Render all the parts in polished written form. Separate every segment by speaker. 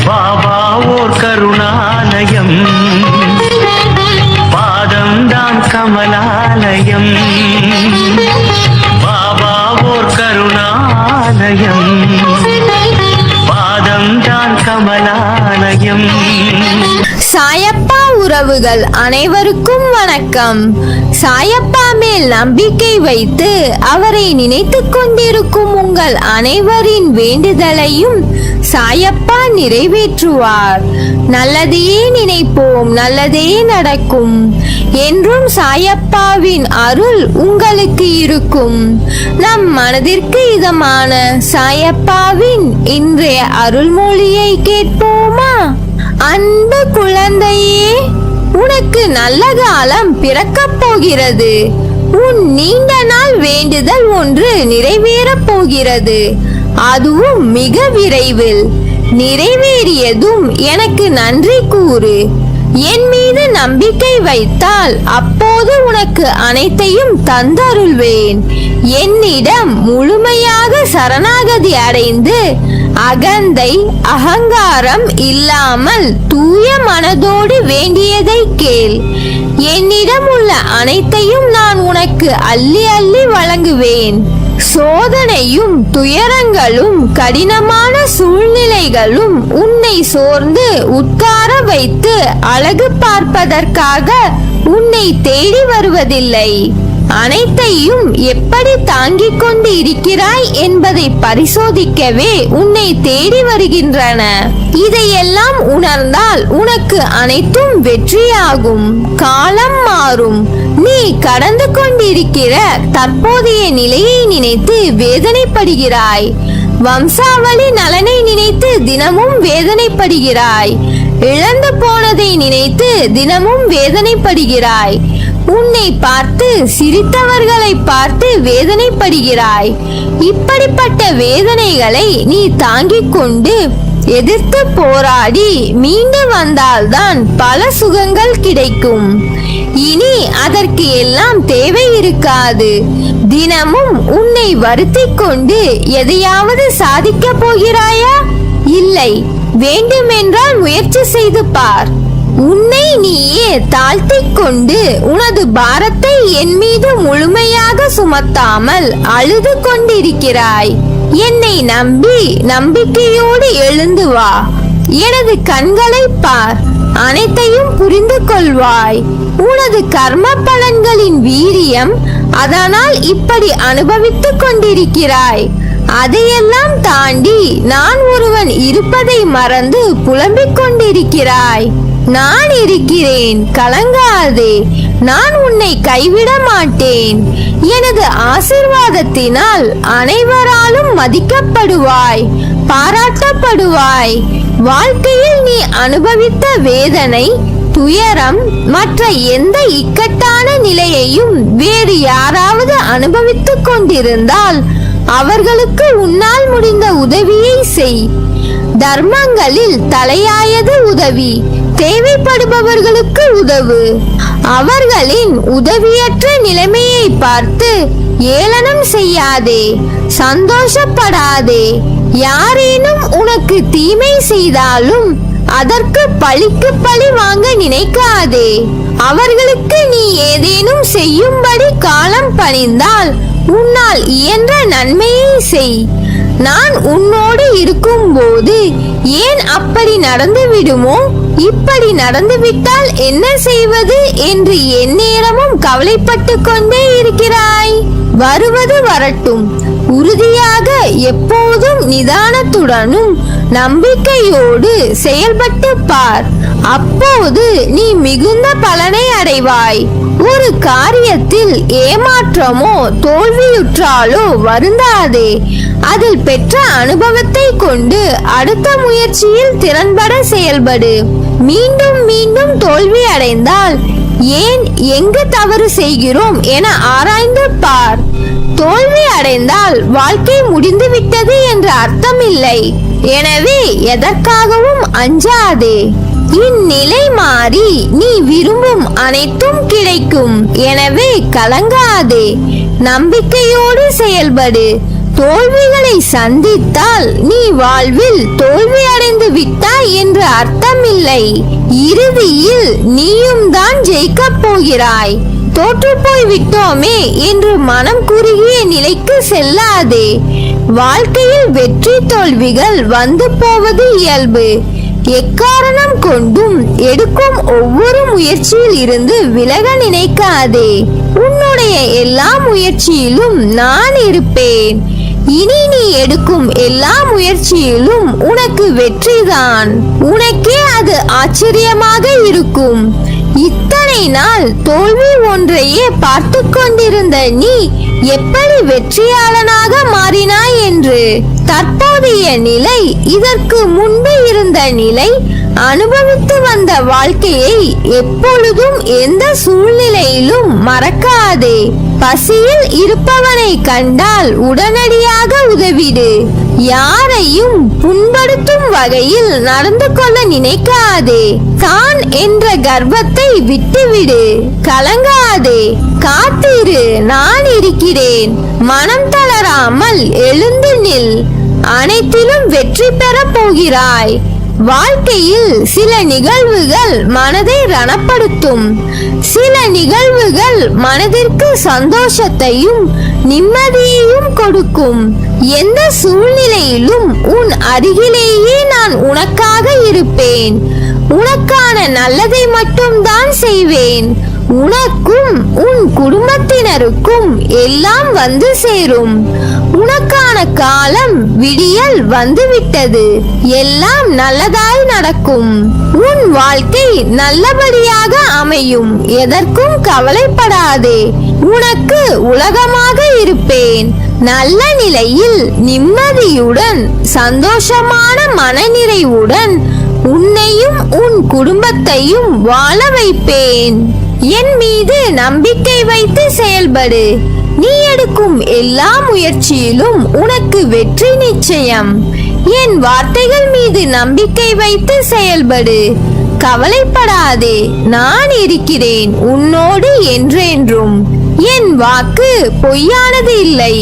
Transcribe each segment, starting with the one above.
Speaker 1: பாபா ஓர் கருணாலயம், பாதம்தான் கமலாலயம். பாபா ஓர் கருணாலயம், பாதம்தான் கமலாலயம்.
Speaker 2: சாயப்பா உறவுகள் அனைவருக்கும் வணக்கம். சாயப்பா மேல் நம்பிக்கை வைத்து அவரை நினைத்துக் கொண்டிருக்கும் உங்கள் அனைவரின் வேண்டுதலையும் சாயப்பா நிறைவேற்றுவார். நல்லதையே நினைப்போம், நல்லதே நடக்கும். என்றும் சாயப்பாவின் அருள் உங்களுக்கு இருக்கும். நம் மனதிற்கு இதமான சாயப்பாவின் இன்றைய அருள்மொழியை கேட்போமா? அன்பு குழந்தையே, உனக்கு நல்ல காலம் பிறக்கப் போகிறது. உன் நீண்ட நாள் வேண்டுதல் ஒன்று நிறைவேறப் போகிறது. அதுவும் மிக விரைவில். நிறைவேறியதும் எனக்கு நன்றி கூறு. என் மீது நம்பிக்கை வைத்தால் அப்போது உனக்கு அனைத்தையும் தந்தருள்வேன். என்னிடம் முழுமையாக சரணாகதி அடைந்து அகந்தை அகங்காரம் இல்லாமல் தூய மனதோடு வேண்டியதை கேள். என்னிடம் உள்ள அனைத்தையும் நான் உனக்கு அள்ளி அள்ளி வழங்குவேன். சோதனையும் துயரங்களும் கடினமான சூழ்நிலைகளும் உன்னை சோர்ந்து உட்கார வைத்து அழகு பார்ப்பதற்காக உன்னை தேடி வருவதில்லை. அனைத்தையும் எப்படி தாங்கிக் கொண்டு இருக்கிறாய் என்பதை பரிசோதிக்கவே உன்னை தேடி வருகின்றன. இதையெல்லாம் உணர்ந்தால் உனக்கு அனைத்தும் வெற்றியாகும். காலம் மாறும். நீ கடந்து கொண்டிருக்கிற தற்போதைய நிலையை நினைத்து வேதனைப்படுகிறாய். வம்சாவளி நலனை நினைத்து தினமும் வேதனைப்படுகிறாய். இழந்து போனதை நினைத்து தினமும் வேதனைப்படுகிறாய். உன்னை பார்த்து சிரித்தவர்களை பார்த்து வேதனைப்படுகிறாய். இப்படிப்பட்ட வேதனைகளை நீ தாங்கிக் கொண்டு எதிர்த்து போராடி மீண்டு வந்தால்தான் பல சுகங்கள் கிடைக்கும். இனி அதற்கு எல்லாம் தேவை இருக்காது. தினமும் உன்னை வருத்திக் கொண்டு எதையாவது சாதிக்க போகிறாயா? இல்லை. வேண்டுமென்றால் முயற்சி செய்து பார். உன்னை நீயே தாழ்த்திக் கொண்டு உனது பாரத்தை என் மீது முழுமையாக சுமத்தாமல் அழுது கொண்டிருக்கிறாய். என்னை நம்பி நம்பிக்கையோடு எழுந்து வா. எனது கண்களை பார். அனைத்தையும் புரிந்து கொள்வாய். உனது கர்ம பலன்களின் வீரியம், அதனால் இப்படி அனுபவித்துக் கொண்டிருக்கிறாய். அதையெல்லாம் தாண்டி நான் ஒருவன் இருப்பதை மறந்து புலம்பிக் கொண்டிருக்கிறாய். நான் இருக்கிறேன், கலங்காதே. நான் உன்னை கைவிட மாட்டேன். எனது ஆசீர்வாதத்தினால் அனைவராலும் மதிக்கப்படுவாய், பாராட்டப்படுவாய். வாழ்க்கையில் நீ அனுபவித்த வேதனை, துயரம் மற்ற எந்த இக்கட்டான நிலையையும் வேறு யாராவது அனுபவித்துக் கொண்டிருந்தால் அவர்களுக்கு உன்னால் முடிந்த உதவியை செய். தர்மங்களில் தலையாயது உதவி. தேவைப்படுபவர்களுக்கு உதவு. அவர்களின் உதவியற்ற நிலைமையை பார்த்து ஏளனம் செய்யாதே, சந்தோஷப்படாதே. யாரேனும் உனக்கு தீமை செய்தாலும் அதற்கு பழிக்கு பழி வாங்க நினைக்காதே. அவர்களுக்கு நீ ஏதேனும் செய்யும்படி காலம் பணிந்தால் உன்னால் இயன்ற நன்மையை செய். நான் உன்னோடு இருக்கும் போது ஏன் அப்படி நடந்து விடுமோ, இப்படி நடந்துவிட்டால் என்ன செய்வது என்று எந்நேரமும் கவலைப்பட்டு கொண்டே இருக்கிறாய். வருவது வரட்டும். உறுதியாக எப்போதும் நிதானத்துடனும் நம்பிக்கையோடு செயல்பட்டு பார். அப்போது நீ மிகுந்த பலனை அடைவாய். ஒரு காரியத்தில் ஏமாற்றமோ தோல்வியுற்றாலோ வருந்தாதே. அதில் பெற்ற அனுபவத்தை கொண்டு அடுத்த முயற்சியில் திறன்பட செயல்படு. மீண்டும் மீண்டும் தோல்வி அடைந்தால் ஏன், எங்கு தவறு செய்கிறோம் என ஆராய்ந்து பார். தோல்வி அடைந்தால் வாழ்க்கை முடிந்துவிட்டது என்ற அர்த்தம் இல்லை. எனவே எதற்காகவும் அஞ்சாதே. இந்நிலை மாறி நீ விரும்பும் அனைத்தும் கிடைக்கும். எனவே கலங்காதே. நம்பிக்கையோடு செயல்படு. தோல்விகளை சந்தித்தால் நீ வாழ்வில் தோல்வி அடைந்து விட்டாய் அர்த்தமில்லை. இறுதியில் நீயும் தான் ஜெயிக்கப் போகிறாய். தோற்று போய் விட்டோமே என்று மனம் குறுகிய நிலைக்கு செல்லாதே. வாழ்க்கையில் வெற்றி தோல்விகள் வந்து போவது இயல்பு. எக்காரணம் கொண்டும் எடுக்கும் ஒவ்வொரு முயற்சியில் இருந்து விலக நினைக்காதே. உன்னுடைய எல்லா முயற்சியிலும் நான் இருப்பேன். இனி நீ எடுக்கும் எல்லா முயற்சியிலும் உனக்கு வெற்றிதான். உனக்கே அது ஆச்சரியமாக இருக்கும். இத்தனை நாள் தோல்வி ஒன்றையே பார்த்து கொண்டிருந்த நீ எப்படி வெற்றியாளனாக மாறினாய் என்று. தற்போதைய நிலை இதற்கு முன்பு இருந்த நிலை. அனுபவித்து வந்த வாழ்க்கையை எப்பொழுதும் எந்த சூழ்நிலையிலும் மறக்காதே. பசியில் இருப்பவனை கண்டால் உடனடியாக உதவிடு. யாரையும் புண்படுத்தும் வகையில் நடந்து கொள்ள நினைக்காதே. தான் என்ற கர்வத்தை விட்டுவிடு. கலங்காதே, காத்திரு, நான் இருக்கிறேன். மனம் தளராமல் எழுந்து நில். அனைத்திலும் வெற்றி பெற போகிறாய். வாழ்க்கையில் சில நிகழ்வுகள் மனதை ரணப்படுத்தும். சில நிகழ்வுகள் மனதிற்கு சந்தோஷத்தையும் நிம்மதியையும் கொடுக்கும். எந்த சூழ்நிலையிலும் உன் அருகிலேயே நான் உனக்காக இருப்பேன். உனக்கான நல்லதை மட்டும்தான் செய்வேன். உனக்கும் உன் குடும்பத்தினருக்கும் எல்லாம் வந்து சேரும். உனக்கான காலம் விடியல் வந்துவிட்டது. எல்லாம் நல்லதாய் நடக்கும். உன் வாழ்க்கை நல்லபடியாக அமையும். எதற்கும் கவலைப்படாதே. உனக்கு உலகமாக இருப்பேன். நல்ல நிலையில் நிம்மதியுடன் சந்தோஷமான மனநிறைவுடன் உன்னையும் உன் குடும்பத்தையும் வாழ வைப்பேன். என் மீது நம்பிக்கை வைத்து செயல்படு. நீ எடுக்கும் எல்லா முயற்சியிலும் உனக்கு வெற்றி நிச்சயம். என் வார்த்தைகள் மீது நம்பிக்கை வைத்து செயல்படு. கவலைப்படாதே, நான் இருக்கிறேன் உன்னோடு என்றென்றும். என் வாக்கு பொய்யானது இல்லை.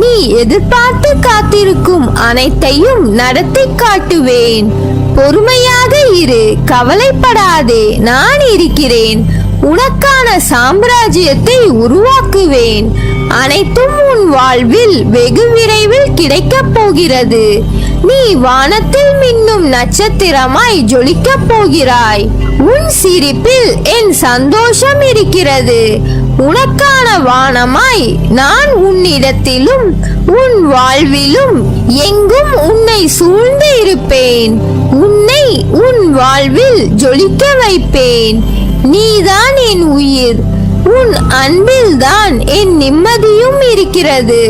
Speaker 2: நீ எதிர்பார்த்து காத்திருக்கும் அனைத்தையும் நடத்தி காட்டுவேன். பொறுமையாக இரு, கவலைப்படாதே, நான் இருக்கிறேன். உனக்கான சாம்ராஜ்யத்தை உருவாக்குவேன். அனைத்தும் உன் வாழ்வில் வெகு விரைவில் கிடைக்கப் போகிறது. நீ வானத்தில் மின்னும் நட்சத்திரமாய் ஜொலிக்கப் போகிறாய். உன் சிரிப்பில் என் சந்தோஷம் இருக்கிறது. உனக்கான வானமாய் நான் உன்னிடத்திலும் உன் வாழ்விலும் எங்கும் உன்னை சூழ்ந்து இருப்பேன். உன்னை உன் வாழ்வில் ஜொலிக்க வைப்பேன். நீதான் என் உயிர். உன் அன்பில்தான் என் நிம்மதியும் இருக்கிறது.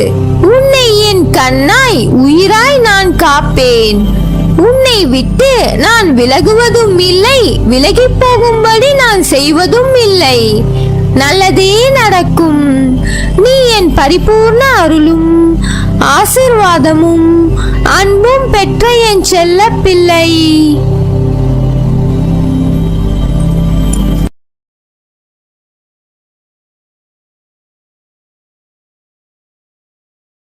Speaker 2: உன்னை என் கண்ணாய் உயிராய் நான் காப்பேன். உன்னை விட்டு நான் விலகுவதும் இல்லை, விலகி போகும்படி நான் செய்வதும் இல்லை. நல்லதே நடக்கும். நீ என் பரிபூர்ண அருளும் ஆசீர்வாதமும் அன்பும் பெற்ற என் செல்ல பிள்ளை.